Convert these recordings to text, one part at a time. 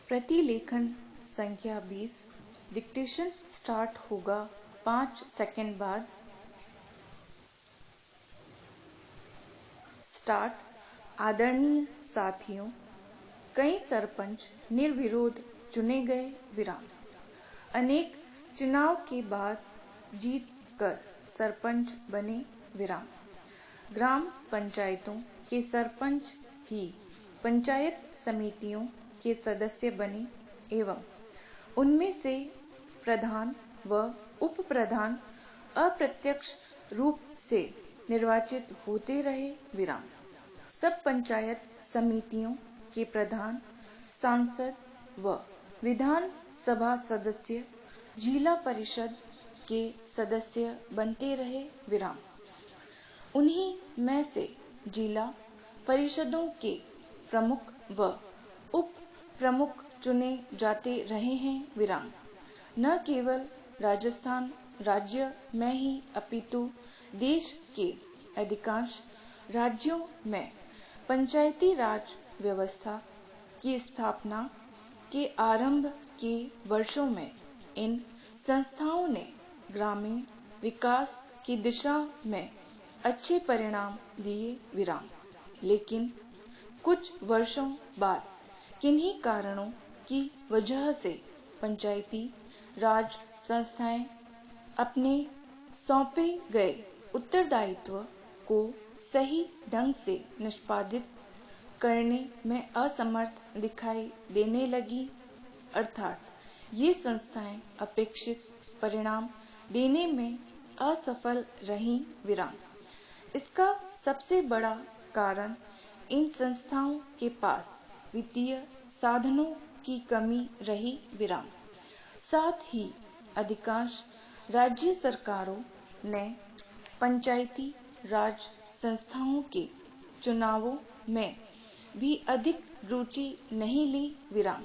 प्रतिलेखन संख्या 20। Dictation start होगा 5 सेकंड बाद। स्टार्ट। आदरणीय साथियों, कई सरपंच निर्विरोध चुने गए। विराम। अनेक चुनाव के बाद जीत कर सरपंच बने। विराम। ग्राम पंचायतों के सरपंच ही पंचायत समितियों के सदस्य बने एवं उनमें से प्रधान व उप प्रधान अप्रत्यक्ष रूप से निर्वाचित होते रहे। विराम। सब पंचायत समितियों के प्रधान, सांसद व विधान सभा सदस्य जिला परिषद के सदस्य बनते रहे। विराम। उन्हीं में से जिला परिषदों के प्रमुख व उप प्रमुख चुने जाते रहे हैं। विराम। न केवल राजस्थान राज्य में ही अपितु देश के अधिकांश राज्यों में पंचायती राज व्यवस्था की स्थापना के आरंभ के वर्षों में इन संस्थाओं ने ग्रामीण विकास की दिशा में अच्छे परिणाम दिए। विराम। लेकिन कुछ वर्षों बाद किन्हीं कारणों की वजह से पंचायती राज संस्थाएं अपने सौंपे गए उत्तरदायित्व को सही ढंग से निष्पादित करने में असमर्थ दिखाई देने लगी, अर्थात ये संस्थाएं अपेक्षित परिणाम देने में असफल रहीं। विराम। इसका सबसे बड़ा कारण इन संस्थाओं के पास वित्तीय साधनों की कमी रही। विराम। साथ ही अधिकांश राज्य सरकारों ने पंचायती राज संस्थाओं के चुनावों में भी अधिक रुचि नहीं ली। विराम।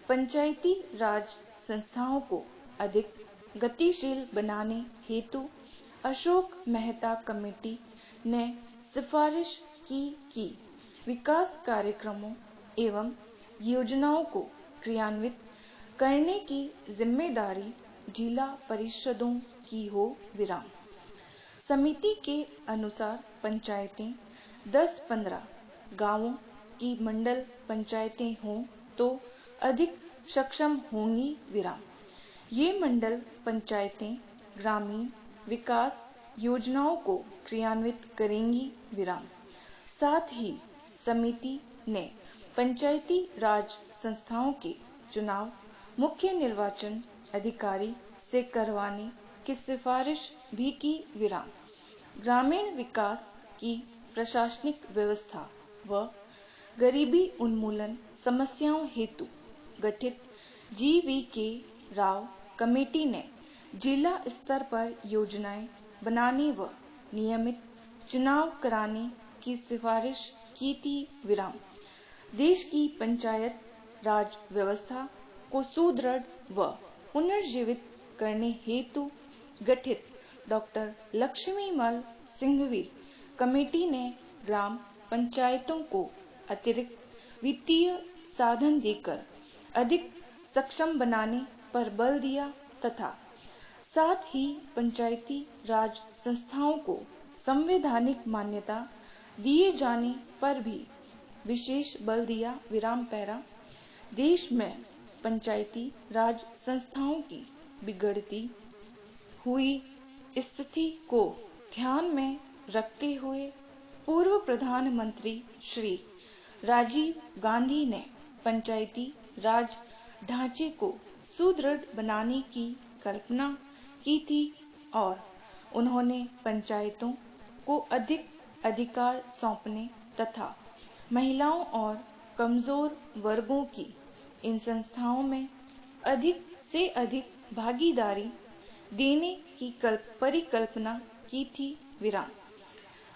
पंचायती राज संस्थाओं को अधिक गतिशील बनाने हेतु अशोक मेहता कमेटी ने सिफारिश की कि विकास कार्यक्रमों एवं योजनाओं को क्रियान्वित करने की जिम्मेदारी जिला परिषदों की हो। विराम। समिति के अनुसार पंचायतें 10-15 गांवों की मंडल पंचायतें हों तो अधिक सक्षम होंगी। विराम। ये मंडल पंचायतें ग्रामीण विकास योजनाओं को क्रियान्वित करेंगी। विराम। साथ ही समिति ने पंचायती राज संस्थाओं के चुनाव मुख्य निर्वाचन अधिकारी से करवाने की सिफारिश भी की। विराम। ग्रामीण विकास की प्रशासनिक व्यवस्था व गरीबी उन्मूलन समस्याओं हेतु गठित GVK राव कमेटी ने जिला स्तर पर योजनाएं बनाने व नियमित चुनाव कराने की सिफारिश की थी। विराम। देश की पंचायत राज व्यवस्था को सुदृढ़ व पुनर्जीवित करने हेतु गठित डॉक्टर लक्ष्मीमल सिंघवी कमेटी ने ग्राम पंचायतों को अतिरिक्त वित्तीय साधन देकर अधिक सक्षम बनाने पर बल दिया तथा साथ ही पंचायती राज संस्थाओं को संवैधानिक मान्यता दिए जाने पर भी विशेष बल दिया। विराम पैरा। देश में पंचायती राज संस्थाओं की बिगड़ती हुई स्थिति को ध्यान में रखते हुए पूर्व प्रधानमंत्री श्री राजीव गांधी ने पंचायती राज ढांचे को सुदृढ़ बनाने की कल्पना की थी और उन्होंने पंचायतों को अधिक अधिकार सौंपने तथा महिलाओं और कमजोर वर्गों की इन संस्थाओं में अधिक से अधिक भागीदारी देने की परिकल्पना की थी। विराम।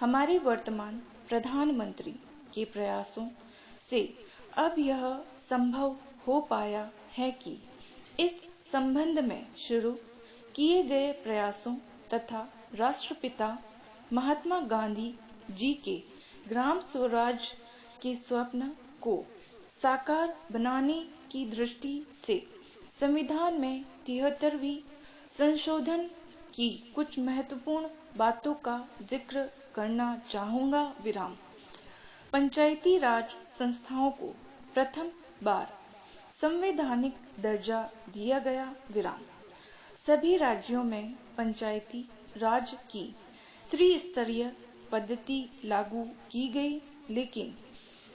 हमारे वर्तमान प्रधानमंत्री के प्रयासों से अब यह संभव हो पाया है कि इस संबंध में शुरू किए गए प्रयासों तथा राष्ट्रपिता महात्मा गांधी जी के ग्राम स्वराज के स्वप्न को साकार बनाने की दृष्टि से संविधान में 73वीं संशोधन की कुछ महत्वपूर्ण बातों का जिक्र करना चाहूंगा। विराम। पंचायती राज संस्थाओं को प्रथम बार संवैधानिक दर्जा दिया गया। विराम। सभी राज्यों में पंचायती राज की त्रिस्तरीय पद्धति लागू की गई, लेकिन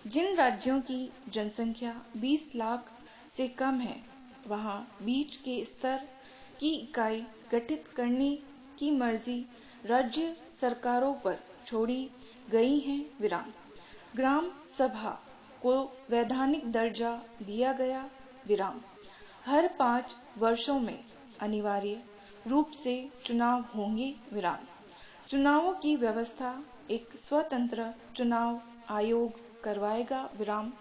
जिन राज्यों की जनसंख्या 20 लाख से कम है, वहां बीच के स्तर की इकाई गठित करने की मर्जी राज्य सरकारों पर छोड़ी गई है। विराम। ग्राम सभा को वैधानिक दर्जा दिया गया। विराम। हर 5 वर्षों में अनिवार्य रूप से चुनाव होंगे। विराम। चुनावों की व्यवस्था एक स्वतंत्र चुनाव आयोग करवाएगा। विराम।